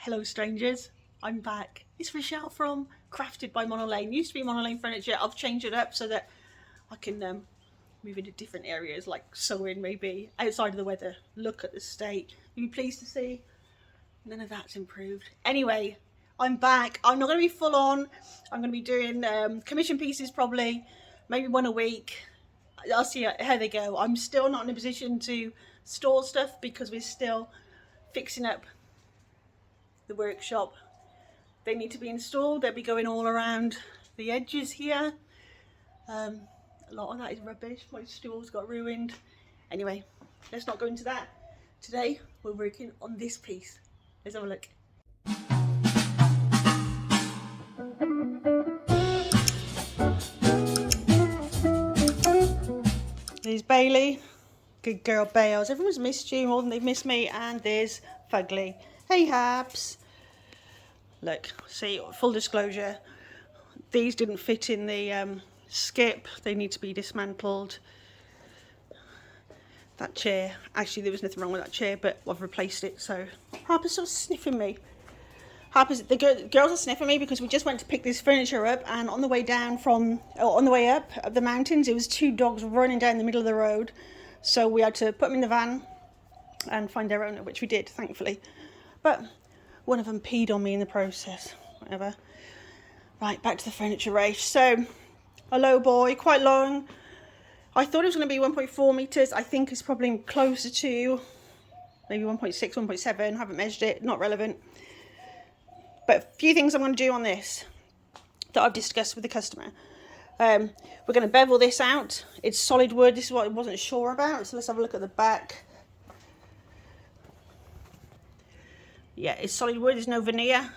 Hello strangers, I'm back. It's Rochelle from Crafted by Monolane. Used to be Monolane Furniture. I've changed it up so that I can move into different areas like sewing, maybe outside of the weather. Look at the state. You'll be pleased to see none of that's improved. Anyway, I'm back. I'm not going to be full on. I'm going to be doing commission pieces probably, maybe one a week. I'll see how they go. I'm still not in a position to store stuff because we're still fixing up the workshop. They need to be installed. They'll be going all around the edges here. A lot of that is rubbish. My stool's got ruined. Anyway, let's not go into that. Today we're working on this piece. Let's have a look. There's Bailey. Good girl, Bales. Everyone's missed you more than they've missed me. And there's Fugly. Hey, Habs. Look, see, full disclosure, these didn't fit in the skip. They need to be dismantled. That chair, actually there was nothing wrong with that chair, but I've replaced it. So Harper's sort of sniffing me. The girls are sniffing me because we just went to pick this furniture up, and on the way down on the way up the mountains, it was two dogs running down the middle of the road. So we had to put them in the van and find their owner, which we did, thankfully. But one of them peed on me in the process, whatever. Right, back to the furniture race. So, a low boy, quite long. I thought it was going to be 1.4 metres. I think it's probably closer to maybe 1.6, 1.7. Haven't measured it, not relevant. But a few things I'm going to do on this that I've discussed with the customer. We're going to bevel this out. It's solid wood. This is what I wasn't sure about. So let's have a look at the back. Yeah, it's solid wood, there's no veneer.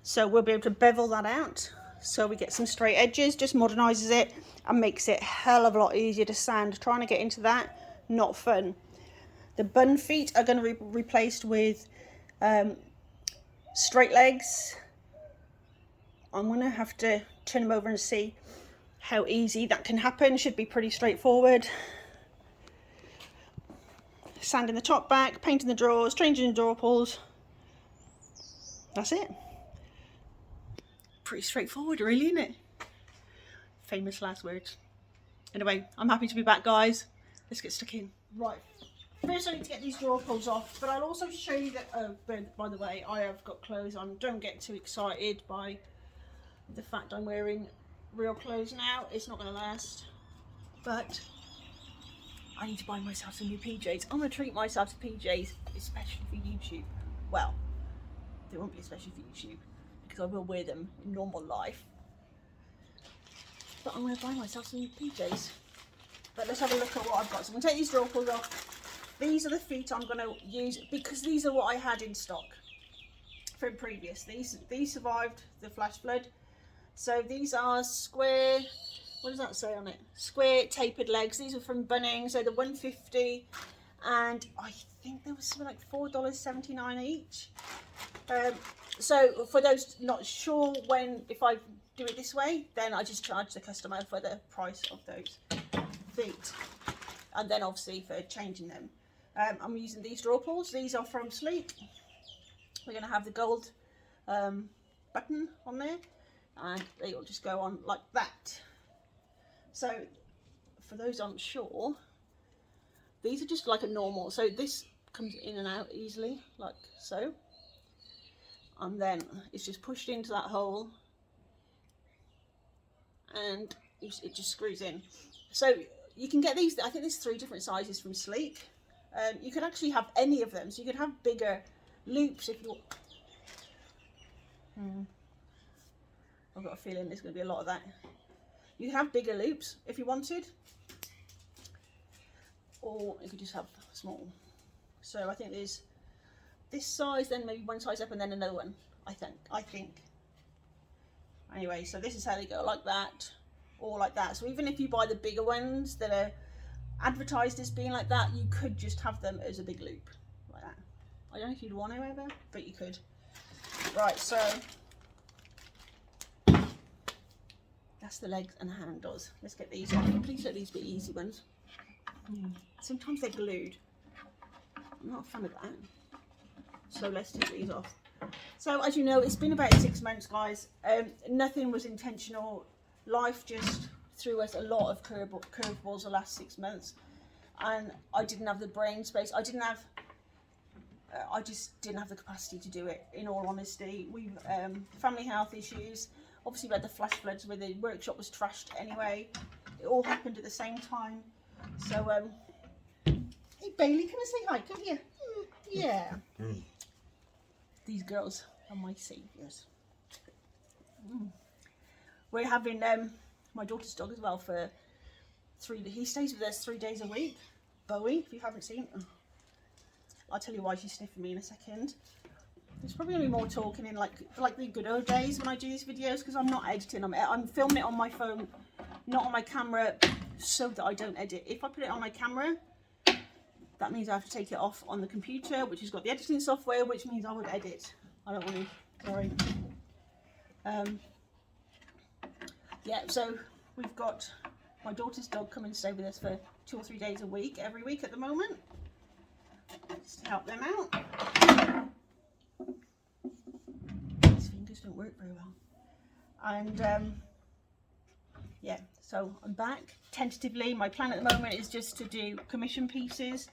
So we'll be able to bevel that out. So we get some straight edges, just modernises it and makes it a hell of a lot easier to sand. Trying to get into that, not fun. The bun feet are going to be replaced with straight legs. I'm going to have to turn them over and see how easy that can happen. Should be pretty straightforward. Sanding the top back, painting the drawers, changing the door pulls. That's it. Pretty straightforward, really, isn't it? Famous last words. Anyway, I'm happy to be back, guys. Let's get stuck in. Right. First I need to get these drawer pulls off, but I'll also show you that, by the way, I have got clothes on. Don't get too excited by the fact I'm wearing real clothes now. It's not going to last. But I need to buy myself some new PJs. I'm going to treat myself to PJs, especially for YouTube. Well, they won't be especially for YouTube, because I will wear them in normal life. But I'm going to buy myself some new PJs. But let's have a look at what I've got. So I'm going to take these drawer pulls off. These are the feet I'm going to use, because these are what I had in stock from previous. These survived the flash flood. So these are square, what does that say on it? Square tapered legs. These are from Bunnings, so the 150, and I think there was something like $4.79 each. So for those not sure if I do it this way, then I just charge the customer for the price of those feet, and then obviously for changing them. I'm using these drawer pulls. These are from Sleek. We're going to have the gold button on there, and they will just go on like that. So for those unsure, these are just like a normal, so this comes in and out easily like so, and then it's just pushed into that hole and it just screws in. So you can get these, I think there's 3 different sizes from Sleek. You could actually have any of them, so you could have bigger loops if you I've got a feeling there's going to be a lot of that. You can have bigger loops if you wanted, or you could just have small. So I think there's this size, then maybe one size up, and then another one. I think. Anyway, so this is how they go, like that, or like that. So even if you buy the bigger ones that are advertised as being like that, you could just have them as a big loop, like that. I don't know if you'd want to ever, but you could. Right, so that's the legs and the handles. Let's get these on. Please let these be easy ones. Sometimes they're glued. I'm not a fan of that. So let's take these off. So as you know, it's been about 6 months, guys. Nothing was intentional. Life just threw us a lot of curveballs the last 6 months, and I didn't have the brain space. I just didn't have the capacity to do it, in all honesty. We family health issues. Obviously we had the flash floods where the workshop was trashed anyway. It all happened at the same time. So hey Bailey, can I say hi? Come here. Yeah. These girls are my saviours. We're having my daughter's dog as well for he stays with us 3 days a week. Bowie, if you haven't seen. I'll tell you why she's sniffing me in a second. There's probably going to be more talking in like the good old days when I do these videos, because I'm not editing. I'm filming it on my phone, not on my camera, so that I don't edit. If I put it on my camera, that means I have to take it off on the computer, which has got the editing software, which means I would edit. I don't want to, sorry. Yeah, so we've got my daughter's dog coming to stay with us for 2 or 3 days a week, every week at the moment, just to help them out. These fingers don't work very well. And yeah, so I'm back tentatively. My plan at the moment is just to do commission pieces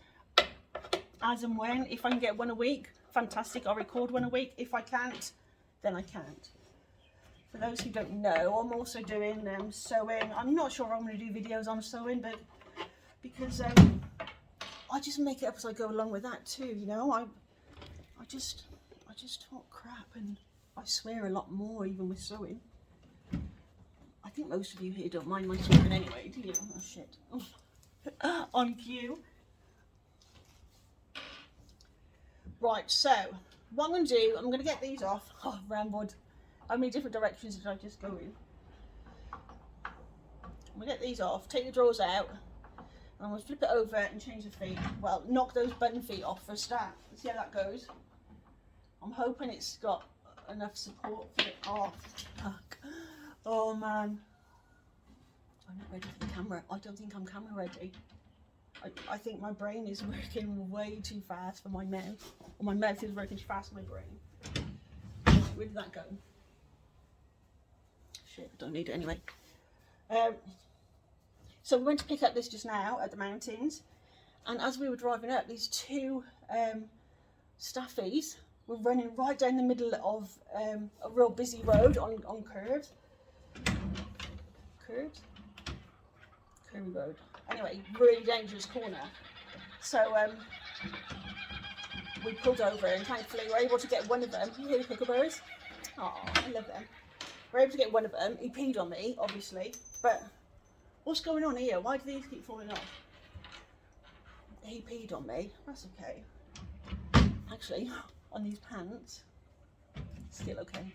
as and when. If I can get one a week, fantastic, I'll record one a week. If I can't, then I can't. For those who don't know, I'm also doing sewing. I'm not sure I'm going to do videos on sewing, but because I just make it up as I go along with that too, you know. I just talk crap, and I swear a lot more even with sewing. I think most of you here don't mind my swearing anyway, do you? Oh shit. On cue. Right, so what I'm going to do, I'm going to get these off. Oh, rambled. How many different directions did I just go in? I'm going to get these off, take the drawers out, and I'm going to flip it over and change the feet. Well, knock those button feet off for a start. Let's see how that goes. I'm hoping it's got enough support for it. Oh, fuck. Oh, man. I'm not ready for the camera. I don't think I'm camera ready. I think my brain is working way too fast for my mouth. Or my mouth is working too fast for my brain. Where did that go? Shit, I don't need it anyway. So we went to pick up this just now at the mountains, and as we were driving up, these two staffies were running right down the middle of a real busy road on curves. Curvy road. Anyway, really dangerous corner. So we pulled over, and thankfully we were able to get one of them. You hear the kookaburras? Oh, I love them. We were able to get one of them. He peed on me, obviously, but what's going on here? Why do these keep falling off? He peed on me. That's okay. Actually, on these pants, still okay.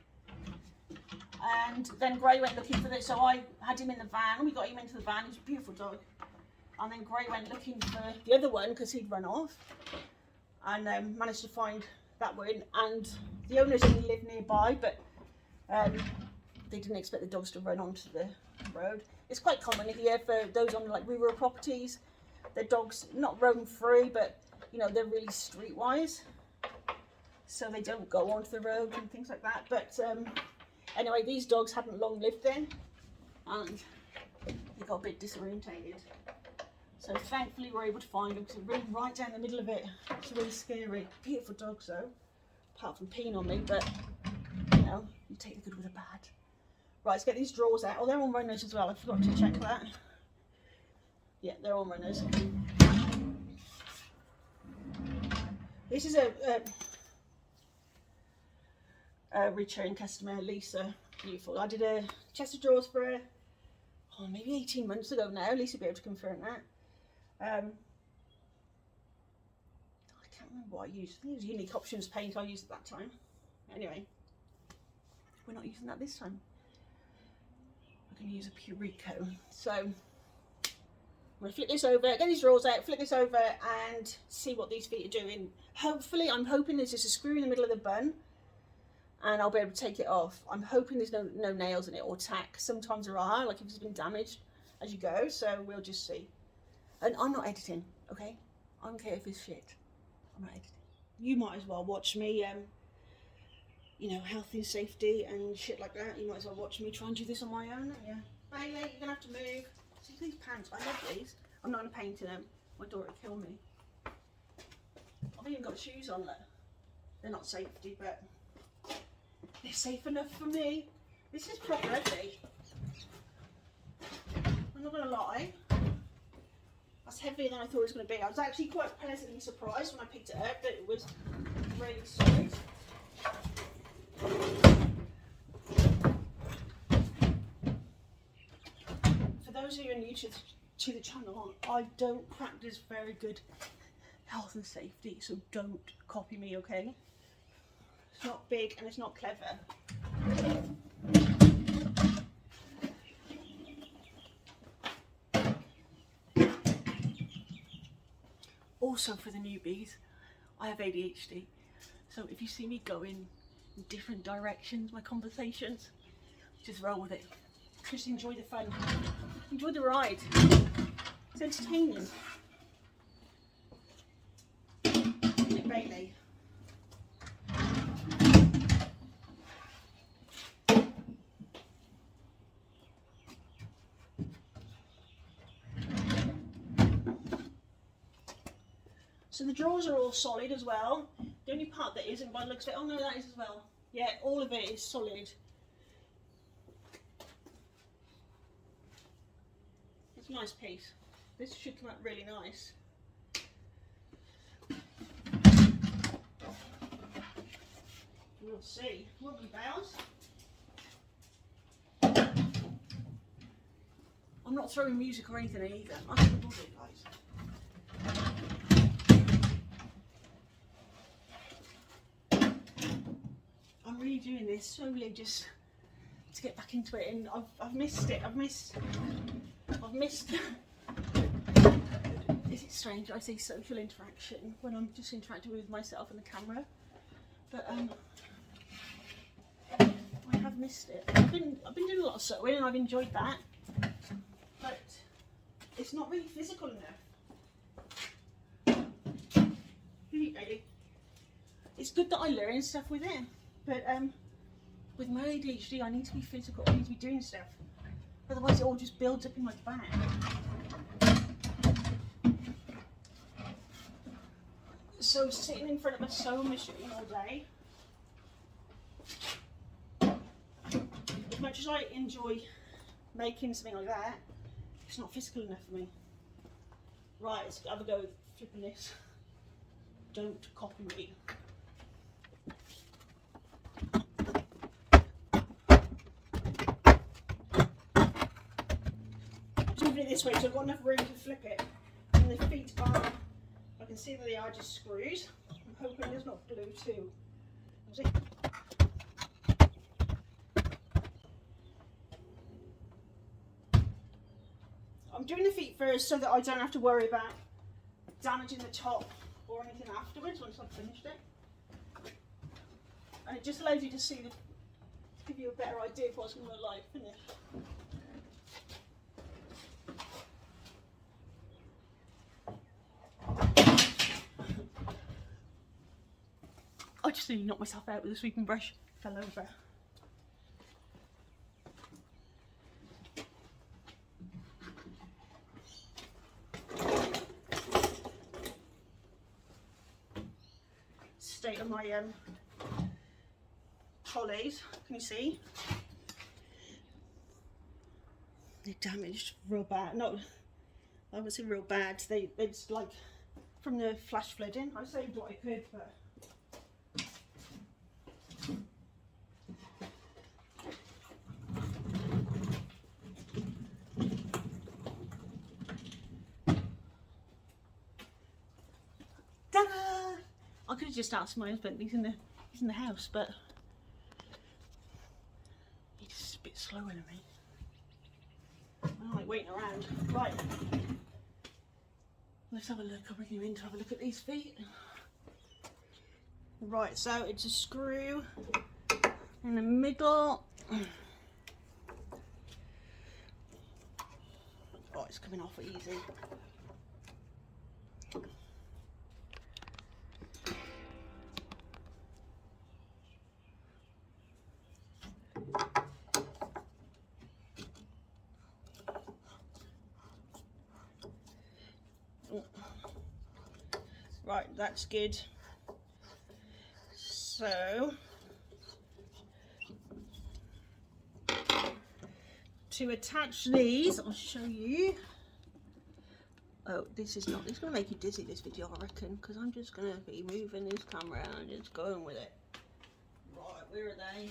And then Gray went looking for this, so I had him in the van. We got him into the van. He's a beautiful dog. And then Gray went looking for the other one because he'd run off, and managed to find that one. And the owners only live nearby, but they didn't expect the dogs to run onto the road. It's quite common here for those on like rural properties. The dogs not roam free, but you know, they're really streetwise, so they don't go onto the road and things like that. But anyway, these dogs hadn't long lived there, and they got a bit disorientated. So thankfully we were able to find them, because we're right down the middle of it. It's really scary. Beautiful dogs though, apart from peeing on me, but you know, you take the good with the bad. Right, let's get these drawers out. Oh, they're on runners as well. I forgot to check that. Yeah, they're on runners. This is a return customer, Lisa. Beautiful. I did a chest of drawers for her, oh, maybe 18 months ago now. Lisa will be able to confirm that. I can't remember what I used. I think it was Unique Options paint I used at that time. Anyway, we're not using that this time. We're going to use a Purico. So I'm going to flip this over, get these drawers out, flip this over, and see what these feet are doing. Hopefully, I'm hoping there's just a screw in the middle of the bun, and I'll be able to take it off. I'm hoping there's no nails in it or tack. Sometimes there are, like if it's been damaged as you go, so we'll just see. And I'm not editing, okay? I don't care if it's shit. I'm not editing. You might as well watch me you know, health and safety and shit like that. You might as well watch me try and do this on my own. Yeah. Bailey, you're gonna have to move. See these pants? I love these. I'm not gonna paint them. My daughter will kill me. I've even got shoes on. Look. They're not safety, but they're safe enough for me. This is proper heavy. I'm not gonna lie. That's heavier than I thought it was gonna be. I was actually quite pleasantly surprised when I picked it up that it was really solid. For those of you who are new to the channel, I don't practice very good health and safety, so don't copy me, okay? It's not big and it's not clever. Also, for the newbies, I have ADHD, so if you see me going in different directions, my conversations, just roll with it. Just enjoy the fun, enjoy the ride. It's entertaining. Bailey. So the drawers are all solid as well. The only part that isn't, by the looks of it, oh no, that is as well. Yeah, all of it is solid. It's a nice piece. This should come out really nice. We'll see. Wobbly bells. I'm not throwing music or anything either. I can do it, guys. I'm really doing this slowly just to get back into it, and I've missed it. I've missed. Is it strange? I say social interaction when I'm just interacting with myself and the camera, but I have missed it. I've been doing a lot of sewing and I've enjoyed that, but it's not really physical enough. Really, it's good that I learn stuff with it, but with my ADHD, I need to be physical. I need to be doing stuff. Otherwise, it all just builds up in my back. So sitting in front of a sewing machine all day, as much as I enjoy making something like that, it's not physical enough for me. Right, let's have a go with flipping this. Don't copy me. Just moving it this way so I've got enough room to flip it. And the feet are, I can see that they are just screws. I'm hoping there's not glue too. See? I'm doing the feet first so that I don't have to worry about damaging the top or anything afterwards once I've finished it. And it just allows you to see to give you a better idea of what it's going to look like finished. I just nearly knocked myself out with a sweeping brush. Fell over. State of my trolleys. Can you see? They're damaged real bad. No, I would say real bad. It's like from the flash flooding. I saved what I could, but. I could have just asked my husband. He's in the house, but he's just a bit slower than me. I'm like waiting around. Right, let's have a look. I'll bring you in to have a look at these feet. Right, so it's a screw in the middle. Oh, it's coming off easy. Right, that's good. So to attach these, I'll show you. Oh, this is going to make you dizzy, this video, I reckon, because I'm just going to be moving this camera and just going with it. Right, where are they?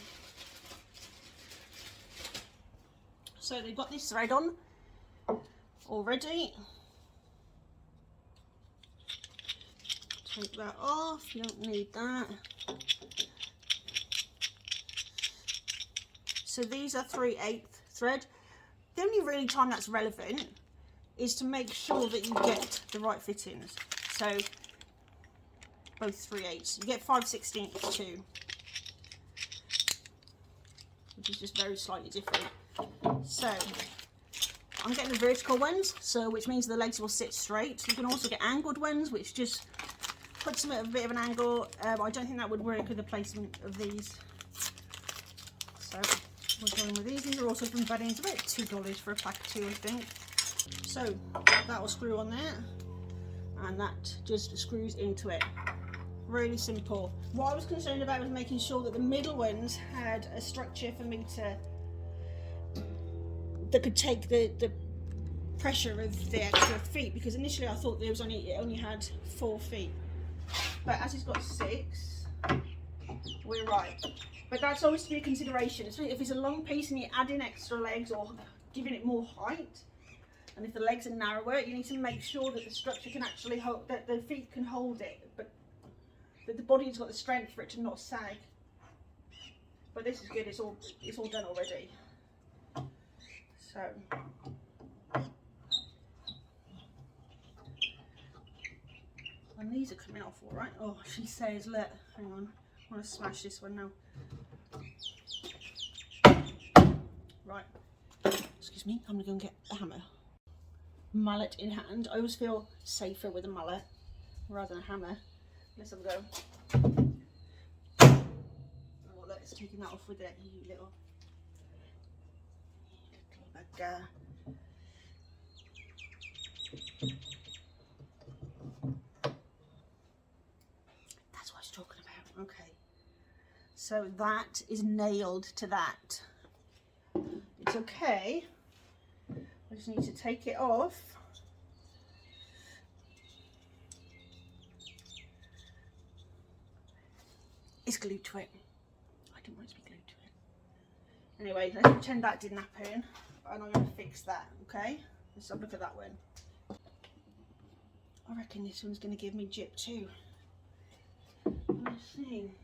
So they've got this thread on already. Take that off, you don't need that. So these are 3/8 thread. The only really time that's relevant is to make sure that you get the right fittings. So both 3/8. You get 5/16 too, which is just very slightly different. So I'm getting the vertical ones, so which means the legs will sit straight. You can also get angled ones, which just puts them at a bit of an angle. I don't think that would work with the placement of these. So we're going with these. These are also from Bunnings, about $2 for a pack of 2, I think. So that will screw on there, and that just screws into it. Really simple. What I was concerned about was making sure that the middle ones had a structure for me that could take the pressure of the extra feet, because initially I thought it only had 4 feet, but as it's got 6, we're right. But that's always to be a consideration. If it's a long piece and you're adding extra legs or giving it more height, and if the legs are narrower, you need to make sure that the structure can actually hold, that the feet can hold it, but that the body's got the strength for it to not sag. But this is good. It's all done already. So and these are coming off all right. Oh, she says, look, hang on, I want to smash this one now. Right, excuse me, I'm gonna go and get a hammer. Mallet in hand. I always feel safer with a mallet rather than a hammer. Let's have a go. Oh, let's take that off with it, you little bugger. That's what I was talking about. Okay. So that is nailed to that. It's okay. I just need to take it off. It's glued to it. I didn't want it to be glued to it. Anyway, let's pretend that didn't happen, and I'm going to fix that, okay? Let's have a look at that one. I reckon this one's going to give me jip too. Let's see.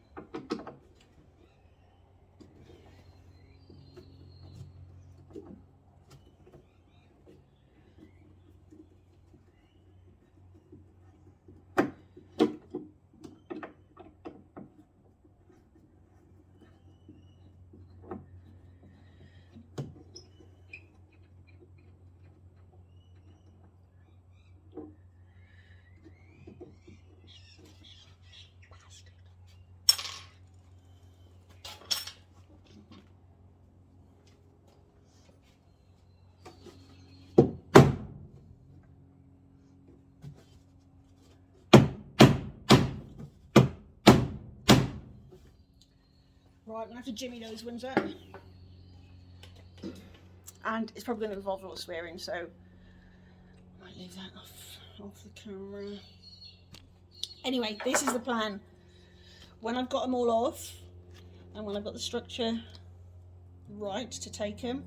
Right, I'm going to have to jimmy those ones up. And it's probably going to involve a lot of swearing, so I might leave that off the camera. Anyway, this is the plan. When I've got them all off, and when I've got the structure right to take them,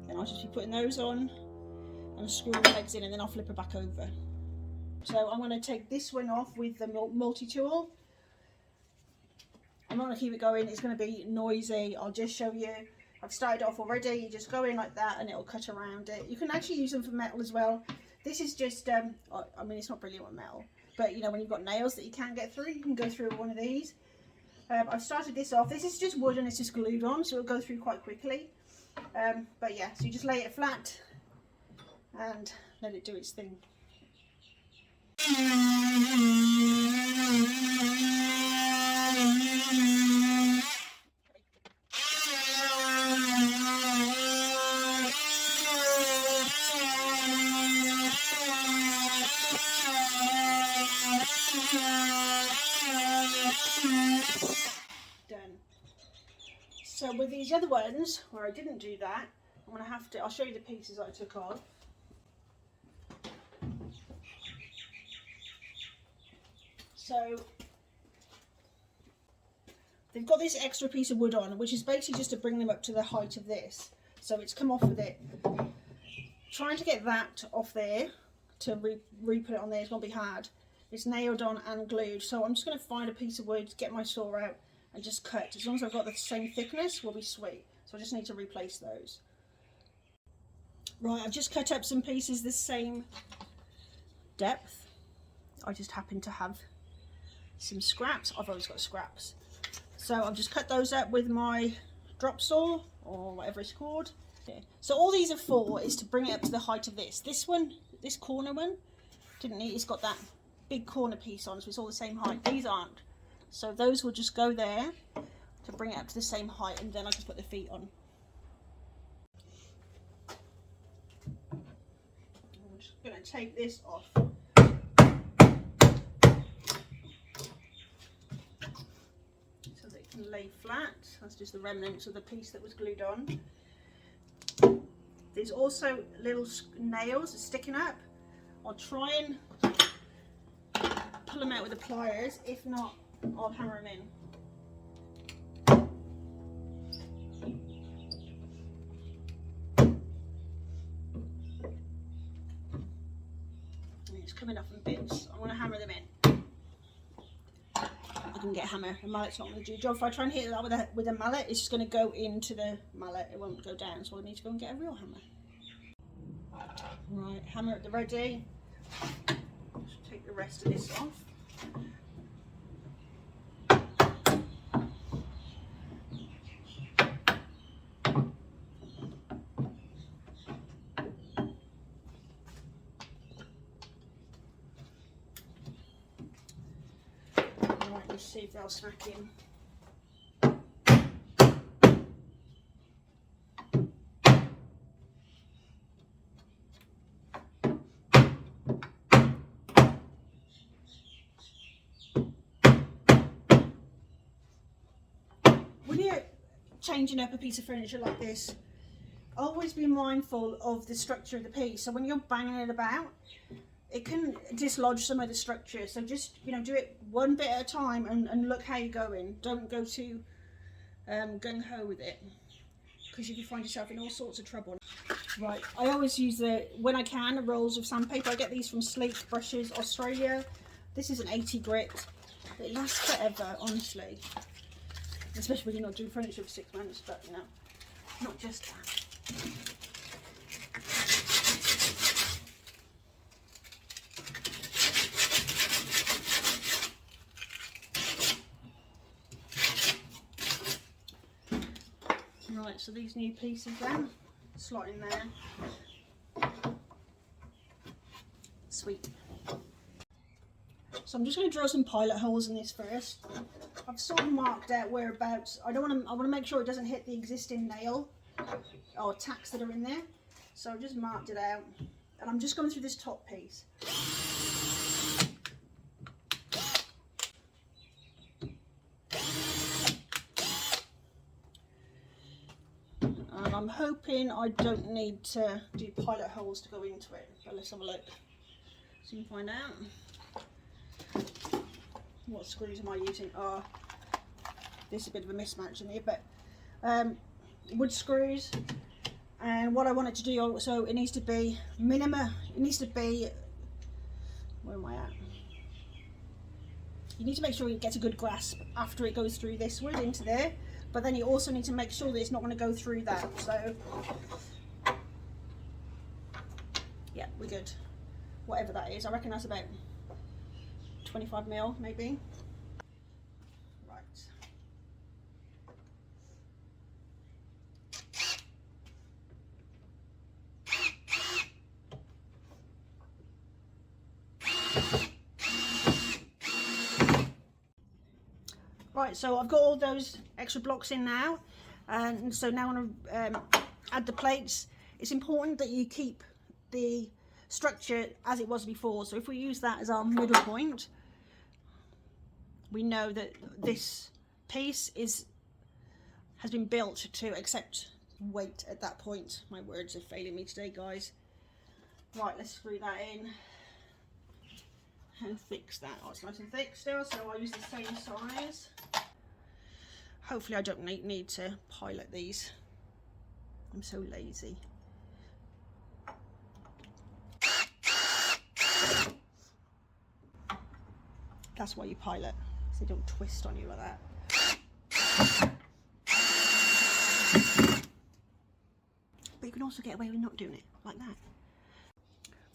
then I'll just be putting those on and screwing the legs in, and then I'll flip her back over. So I'm going to take this one off with the multi-tool. I'm not going to keep it going, it's going to be noisy. I'll just show you. I've started off already. You just go in like that and it'll cut around it. You can actually use them for metal as well. This is just, I mean, it's not brilliant on metal, but you know, when you've got nails that you can't get through, you can go through one of these. I've started this off. This is just wood and it's just glued on, so it'll go through quite quickly. But yeah, so you just lay it flat and let it do its thing. So with these other ones, where I didn't do that, I'm going to have to, I'll show you the pieces I took off. So they've got this extra piece of wood on, which is basically just to bring them up to the height of this. So it's come off with it. Trying to get that off there to re-put it on there is going to be hard. It's nailed on and glued. So I'm just going to find a piece of wood, get my saw out and just cut. As long as I've got the same thickness, will be sweet. So I just need to replace those. Right, I've just cut up some pieces the same depth. I just happen to have some scraps. I've always got scraps. So I've just cut those up with my drop saw or whatever it's called. Yeah. So all these are for is to bring it up to the height of this. This one, this corner one, didn't need, it's got that big corner piece on, so it's all the same height. These aren't. So those will just go there to bring it up to the same height, and then I can put the feet on. I'm just going to take this off. Lay flat. That's just the remnants of the piece that was glued on. There's also little nails sticking up. I'll try and pull them out with the pliers. If not, I'll hammer them in. It's coming up in bits. I'm going to hammer them in. I can get a hammer. A mallet's not going to do the job. If I try and hit that with a mallet, it's just going to go into the mallet. It won't go down, so I need to go and get a real hammer. Right, hammer at the ready. Just take the rest of this off. Let's see if they'll smack in. When you're changing up a piece of furniture like this, always be mindful of the structure of the piece. So when you're banging it about, it can dislodge some of the structure. So just, you know, do it one bit at a time and look how you're going. Don't go too gung-ho with it, because you can find yourself in all sorts of trouble. Right, I always use when I can, rolls of sandpaper. I get these from Sleek Brushes, Australia. This is an 80 grit. It lasts forever, honestly. Especially when you're not doing furniture for 6 months, but you know, not just that. Right, so these new pieces then, slot in there. Sweet. So I'm just going to drill some pilot holes in this first. I've sort of marked out whereabouts. I want to make sure it doesn't hit the existing nail or tacks that are in there. So I've just marked it out, and I'm just going through this top piece. And I'm hoping I don't need to do pilot holes to go into it, but let's have a look. So you can find out. What screws am I using? Oh, this is a bit of a mismatch in here, but wood screws. And what I want it to do also, it needs to be minimum. It needs to be, where am I at? You need to make sure it gets a good grasp after it goes through this wood into there, but then you also need to make sure that it's not going to go through that. So yeah, we're good. Whatever that is, I reckon that's about 25 mil maybe. Right. Right, so I've got all those extra blocks in now, and so now I'm going to add the plates. It's important that you keep the structure as it was before. So if we use that as our middle point, we know that this piece is has been built to accept weight at that point. My words are failing me today, guys. Right, let's screw that in and fix that. Oh, it's nice and thick still, so I'll use the same size. Hopefully I don't need to pilot these. I'm so lazy. That's why you pilot, so they don't twist on you like that. But you can also get away with not doing it like that.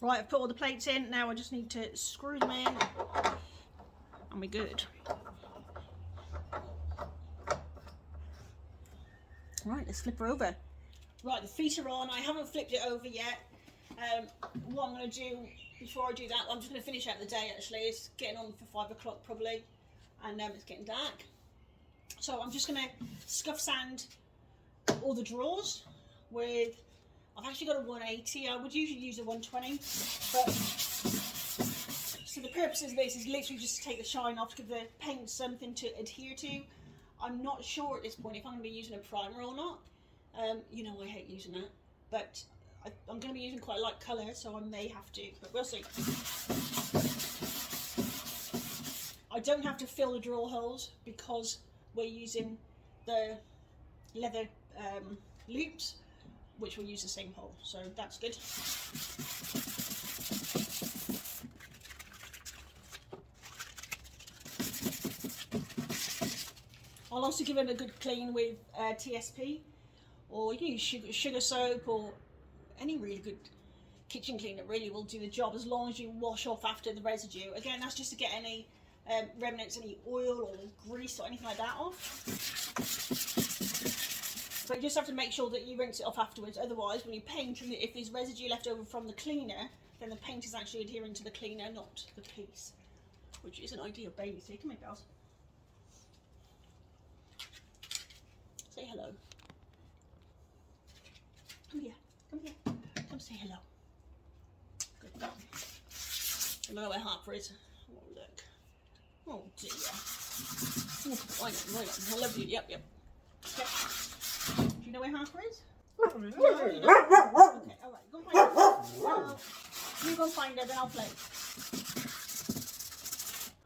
Right, I've put all the plates in. Now I just need to screw them in and we're good. Right, let's flip her over. Right, the feet are on. I haven't flipped it over yet. What I'm going to do before I do that, I'm just going to finish out the day actually. It's getting on for 5 o'clock probably, and it's getting dark. So I'm just going to scuff sand all the drawers with, I've actually got a 180. I would usually use a 120, but so the purpose of this is literally just to take the shine off, to give the paint something to adhere to. I'm not sure at this point if I'm going to be using a primer or not. You know I hate using that, but I'm going to be using quite a light colour, so I may have to, but we'll see. I don't have to fill the drawer holes because we're using the leather loops, which will use the same hole, so that's good. I'll also give it a good clean with TSP, or you can use sugar soap, or any really good kitchen cleaner really will do the job, as long as you wash off after the residue. Again, that's just to get any remnants, any oil or grease or anything like that off. But you just have to make sure that you rinse it off afterwards, otherwise when you paint, and if there's residue left over from the cleaner, then the paint is actually adhering to the cleaner, not the piece, which isn't ideal. Baby, see, come here, girls. Say hello. Come here, come here. Come say hello. Good girl. I don't know where Harper is. Oh, look. Oh, dear. Oh, right on. I love you. Yep. Okay. Do you know where Harper is? No, you don't. Okay, alright. Go find her. Well, you go find her, then I'll play.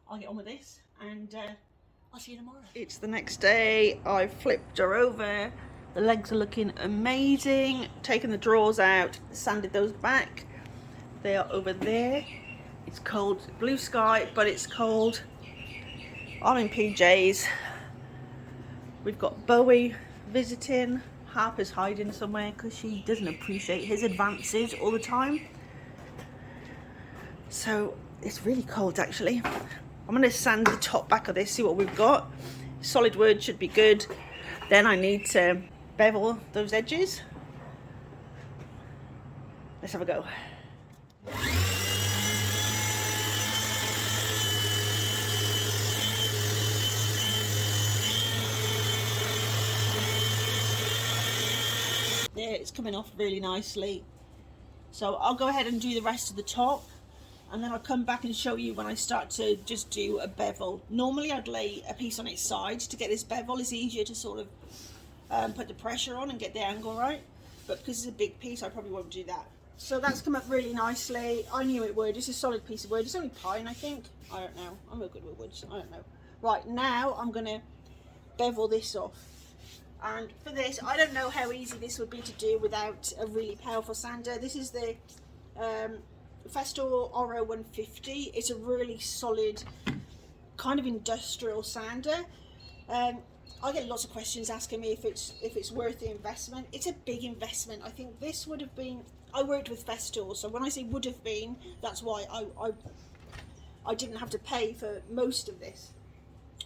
I'll get on with this, and I'll see you tomorrow. It's the next day. I've flipped her over. The legs are looking amazing. Taken the drawers out, sanded those back. They are over there. It's cold, blue sky, but it's cold. I'm in PJs. We've got Bowie visiting. Harper's hiding somewhere because she doesn't appreciate his advances all the time. So it's really cold actually. I'm going to sand the top back of this, see what we've got. Solid wood should be good. Then I need to bevel those edges. Let's have a go. There, it's coming off really nicely. So I'll go ahead and do the rest of the top, and then I'll come back and show you when I start to just do a bevel. Normally I'd lay a piece on its side to get this bevel. It's easier to sort of put the pressure on and get the angle right, but because it's a big piece I probably won't do that. So that's come up really nicely. I knew it would. It's a solid piece of wood. It's only pine, I think. I don't know. I'm no good with woods. I don't know. Right, now I'm going to bevel this off. And for this, I don't know how easy this would be to do without a really powerful sander. This is the Festool Oro 150. It's a really solid, kind of industrial sander. I get lots of questions asking me if it's worth the investment. It's a big investment. I think this would have been. I worked with Festool, so when I say would have been, that's why I didn't have to pay for most of this,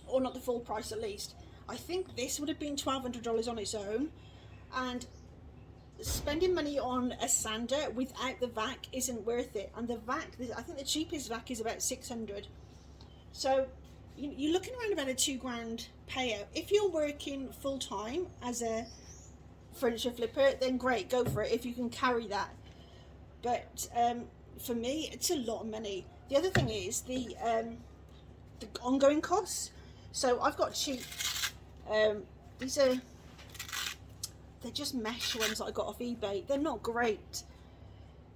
or not the full price at least. I think this would have been $1,200 on its own, and spending money on a sander without the vac isn't worth it. And the vac, I think the cheapest vac is about $600. So you're looking around about a £2,000 payout. If you're working full time as a furniture flipper, then great, go for it if you can carry that. But for me, it's a lot of money. The other thing is the ongoing costs. So I've got cheap. These are they're just mesh ones that I got off eBay. They're not great,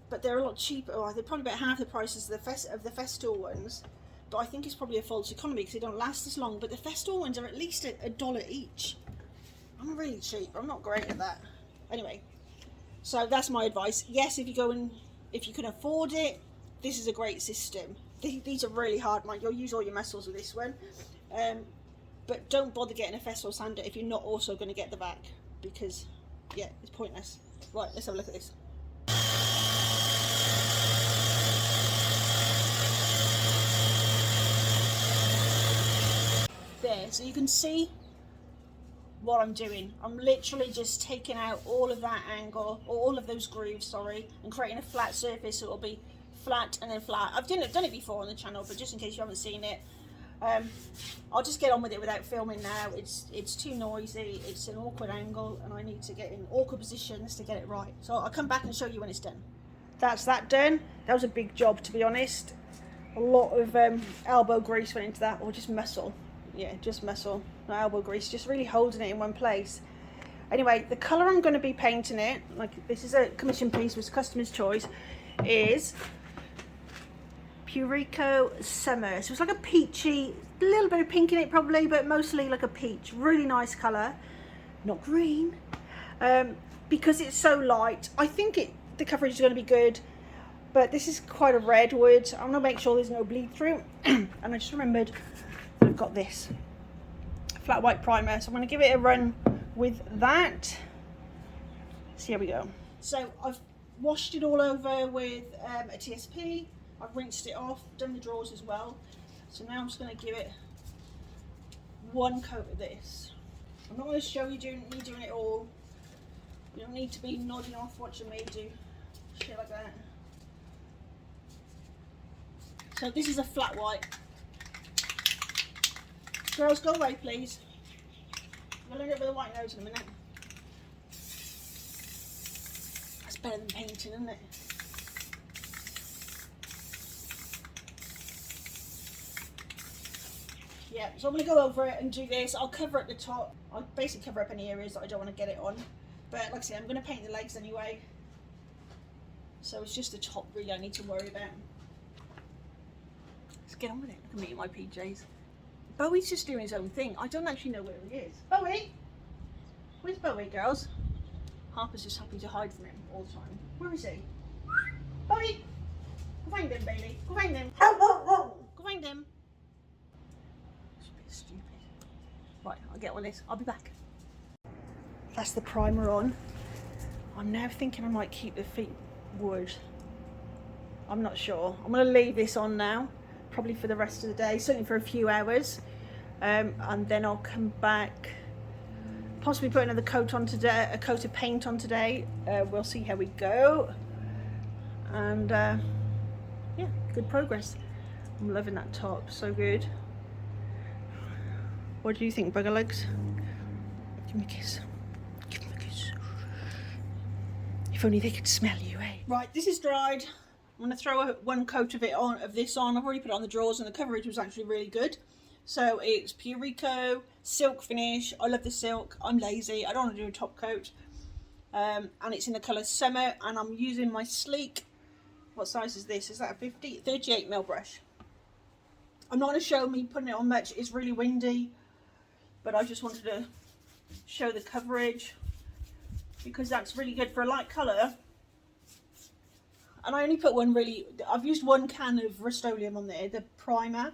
but they're a lot cheaper. Oh, they're probably about half the prices of the Festool ones. But I think it's probably a false economy because they don't last as long. But the Festool ones are at least a dollar each. I'm really cheap. I'm not great at that. Anyway, so that's my advice. Yes, if you can afford it, this is a great system. These are really hard, man. You'll use all your muscles with this one. But don't bother getting a Festool sander if you're not also going to get the back, because yeah, it's pointless. Right, let's have a look at this. There, so you can see what I'm doing. I'm literally just taking out all of that angle, or all of those grooves, sorry, and creating a flat surface so it'll be flat and then flat. I've done it before on the channel, but just in case you haven't seen it, I'll just get on with it without filming now. It's too noisy, it's an awkward angle, and I need to get in awkward positions to get it right. So I'll come back and show you when it's done. That's that done. That was a big job, to be honest. A lot of elbow grease went into that, or just muscle. Yeah, just muscle, not elbow grease, just really holding it in one place. Anyway, the colour I'm going to be painting it, like this is a commission piece, was customer's choice, is Purico Summer. So it's like a peachy, a little bit of pink in it probably, but mostly like a peach. Really nice colour, not green. Because it's so light, I think the coverage is going to be good, but this is quite a red wood. I'm going to make sure there's no bleed through. And I just remembered that I've got this flat white primer, so I'm going to give it a run with that. So here we go. So I've washed it all over with a TSP. I've rinsed it off, done the drawers as well. So now I'm just going to give it one coat of this. I'm not going to show you me doing it all. You don't need to be nodding off watching me do shit like that. So this is a flat white. Girls, go away, please. I'm going to end up with a white nose in a minute. That's better than painting, isn't it? Yeah, so I'm going to go over it and do this. I'll cover at the top. I'll basically cover up any areas that I don't want to get it on. But like I said, I'm going to paint the legs anyway. So it's just the top really I need to worry about. Let's get on with it. Look at me in my PJs. Bowie's just doing his own thing. I don't actually know where he is. Bowie? Where's Bowie, girls? Harper's just happy to hide from him all the time. Where is he? Bowie! Go find him, Bailey. Go find him. Go find him. It's a bit stupid. Right, I'll get on this. I'll be back. That's the primer on. I'm now thinking I might keep the feet wood. I'm not sure. I'm going to leave this on now. Probably for the rest of the day, certainly for a few hours, and then I'll come back, possibly put another coat on today, a coat of paint on today. We'll see how we go, and yeah, good progress. I'm loving that top, so good. What do you think, bugger legs? Give me a kiss. Give me a kiss. If only they could smell you, eh? Right, this is dried. I'm going to throw one coat of this on. I've already put it on the drawers and the coverage was actually really good. So it's Purico silk finish. I love the silk. I'm lazy. I don't want to do a top coat. And it's in the colour Summer, and I'm using my sleek, what size is this? Is that a 38mm brush. I'm not going to show me putting it on much. It's really windy, but I just wanted to show the coverage because that's really good for a light colour. And I only put one really, I've used one can of Rust-Oleum on there, the primer.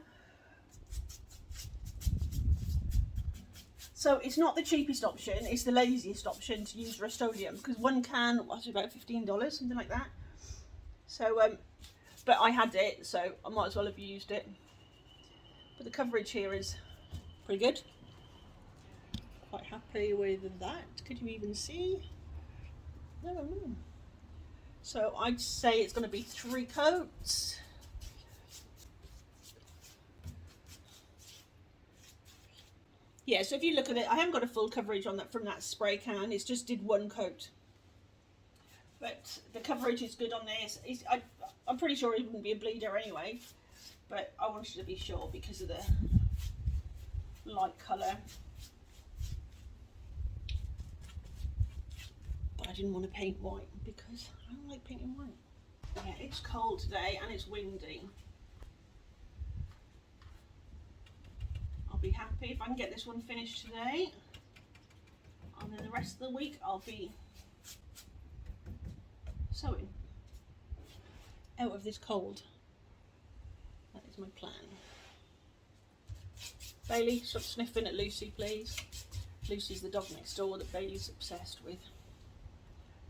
So it's not the cheapest option, it's the laziest option to use Rust-Oleum, because one can was about $15, something like that. So, but I had it, so I might as well have used it. But the coverage here is pretty good. Quite happy with that. Could you even see? No. So I'd say it's going to be 3 coats. Yeah, so if you look at it, I haven't got a full coverage on that from that spray can. It's just did 1 coat. But the coverage is good on this. I'm pretty sure it wouldn't be a bleeder anyway. But I wanted to be sure because of the light colour. I didn't want to paint white because I don't like painting white. Yeah, it's cold today and it's windy. I'll be happy if I can get this one finished today, and then the rest of the week I'll be sewing out of this cold. That is my plan. Bailey, stop sniffing at Lucy, please. Lucy's the dog next door that Bailey's obsessed with.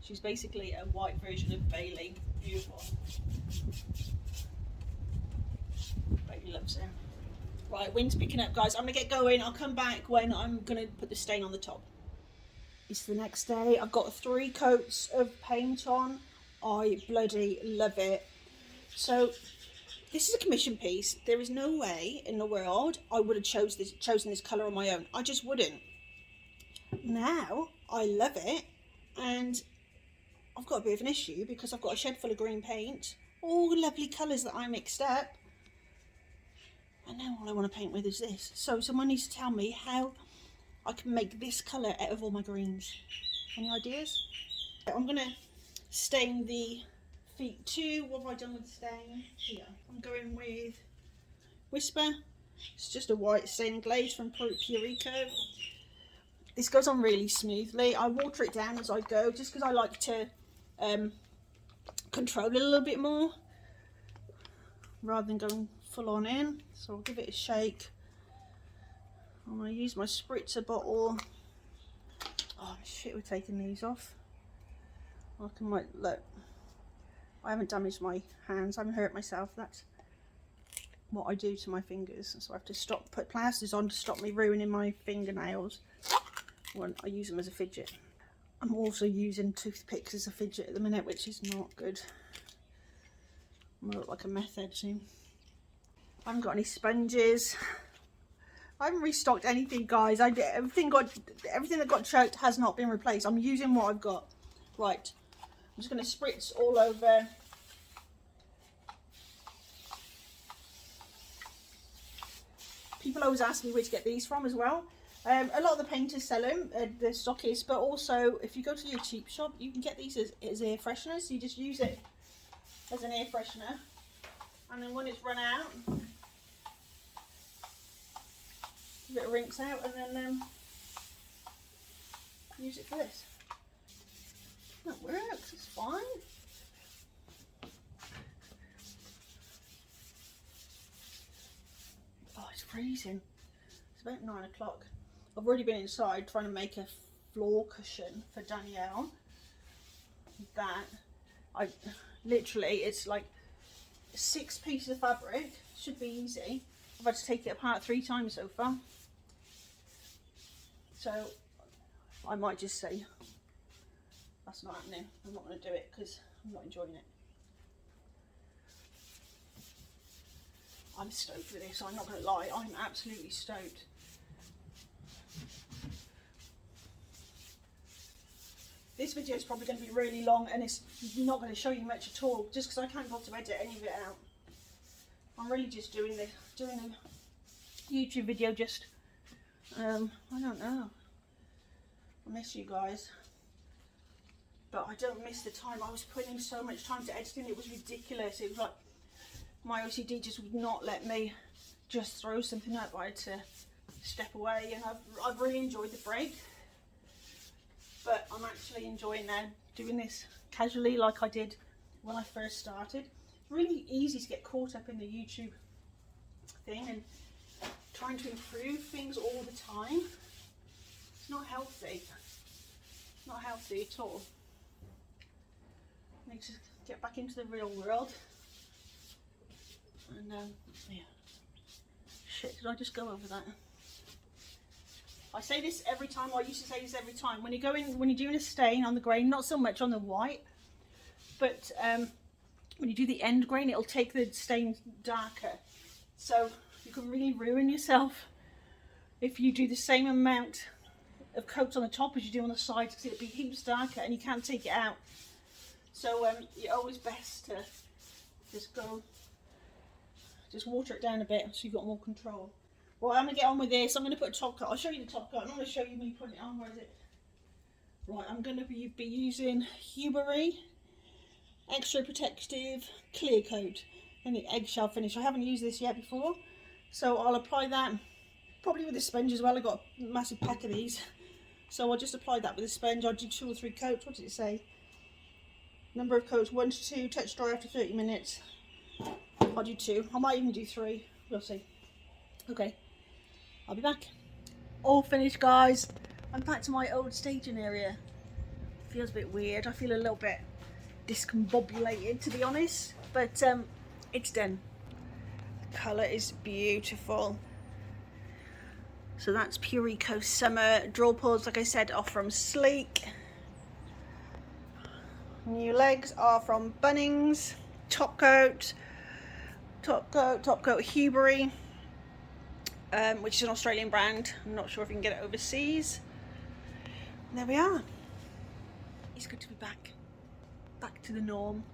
She's basically a white version of Bailey. Beautiful. Bailey loves her. Right, wind's picking up, guys. I'm going to get going. I'll come back when I'm going to put the stain on the top. It's the next day. I've got 3 coats of paint on. I bloody love it. So, this is a commission piece. There is no way in the world I would have chosen this colour on my own. I just wouldn't. Now, I love it. And I've got a bit of an issue because I've got a shed full of green paint. All lovely colours that I mixed up. And now all I want to paint with is this. So someone needs to tell me how I can make this colour out of all my greens. Any ideas? I'm going to stain the feet too. What have I done with the stain? Here. I'm going with Whisper. It's just a white stain glaze from Purico. This goes on really smoothly. I water it down as I go just because I like to control it a little bit more rather than going full on in. So I'll give it a shake. I'm going to use my spritzer bottle. Oh shit, we're taking these off. I can look. I haven't damaged my hands. I haven't hurt myself. That's what I do to my fingers. So I have to put plasters on to stop me ruining my fingernails when I use them as a fidget. I'm also using toothpicks as a fidget at the minute, which is not good. I'm gonna look like a meth head soon. I haven't got any sponges. I haven't restocked anything, guys. Everything that got choked has not been replaced. I'm using what I've got. Right. I'm just going to spritz all over. People always ask me where to get these from as well. A lot of the painters sell them, the stockists, but also if you go to your cheap shop, you can get these as air fresheners. So you just use it as an air freshener, and then when it's run out, give it a rinse out, and then use it for this. That works, it's fine. Oh, it's freezing. It's about 9 o'clock. I've already been inside trying to make a floor cushion for Danielle. That, literally, it's like 6 pieces of fabric. Should be easy. I've had to take it apart 3 times so far. So, I might just say, that's not happening. I'm not going to do it because I'm not enjoying it. I'm stoked with this, I'm not going to lie. I'm absolutely stoked. This video is probably going to be really long and it's not going to show you much at all just because I can't bother to edit any of it out. I'm really just doing a YouTube video just, I don't know. I miss you guys. But I don't miss the time. I was putting in so much time to editing, it was ridiculous. It was like, my OCD just would not let me just throw something up. I had to step away, and I've really enjoyed the break. But I'm actually enjoying now doing this casually like I did when I first started. It's really easy to get caught up in the YouTube thing and trying to improve things all the time. It's not healthy. It's not healthy at all. I need to get back into the real world. And yeah. Shit, did I just go over that? I say this every time, or I used to say this every time. When you're doing a stain on the grain, not so much on the white, but when you do the end grain, it'll take the stain darker. So you can really ruin yourself if you do the same amount of coats on the top as you do on the sides, because it'll be heaps darker and you can't take it out. So it's always best to just water it down a bit so you've got more control. Well, I'm going to get on with this. I'm going to put a top coat. I'll show you the top coat. I'm going to show you me putting it on. Where is it? Right, I'm going to be using Bowie Extra Protective Clear Coat and the eggshell finish. I haven't used this yet before, so I'll apply that probably with a sponge as well. I got a massive pack of these, so I'll just apply that with a sponge. I'll do 2 or 3 coats. What did it say? Number of coats, 1 to 2. Touch dry after 30 minutes. I'll do 2. I might even do 3. We'll see. Okay, I'll be back. All finished, guys. I'm back to my old staging area. Feels a bit weird. I feel a little bit discombobulated, to be honest, but it's done. The colour is beautiful. So that's Pure Eco Summer. Draw pulls, like I said, are from Sleek. New legs are from Bunnings. Top coat Hubery, which is an Australian brand. I'm not sure if you can get it overseas. And there we are. It's good to be back to the norm.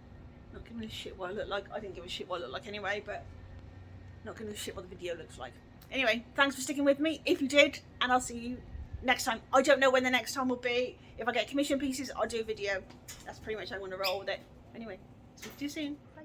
Not giving a shit what I look like. I didn't give a shit what I look like anyway, but not giving a shit what the video looks like. Anyway, thanks for sticking with me if you did, and I'll see you next time. I don't know when the next time will be. If I get commission pieces, I'll do a video. That's pretty much how I'm going to roll with it. Anyway, speak to you soon. Bye.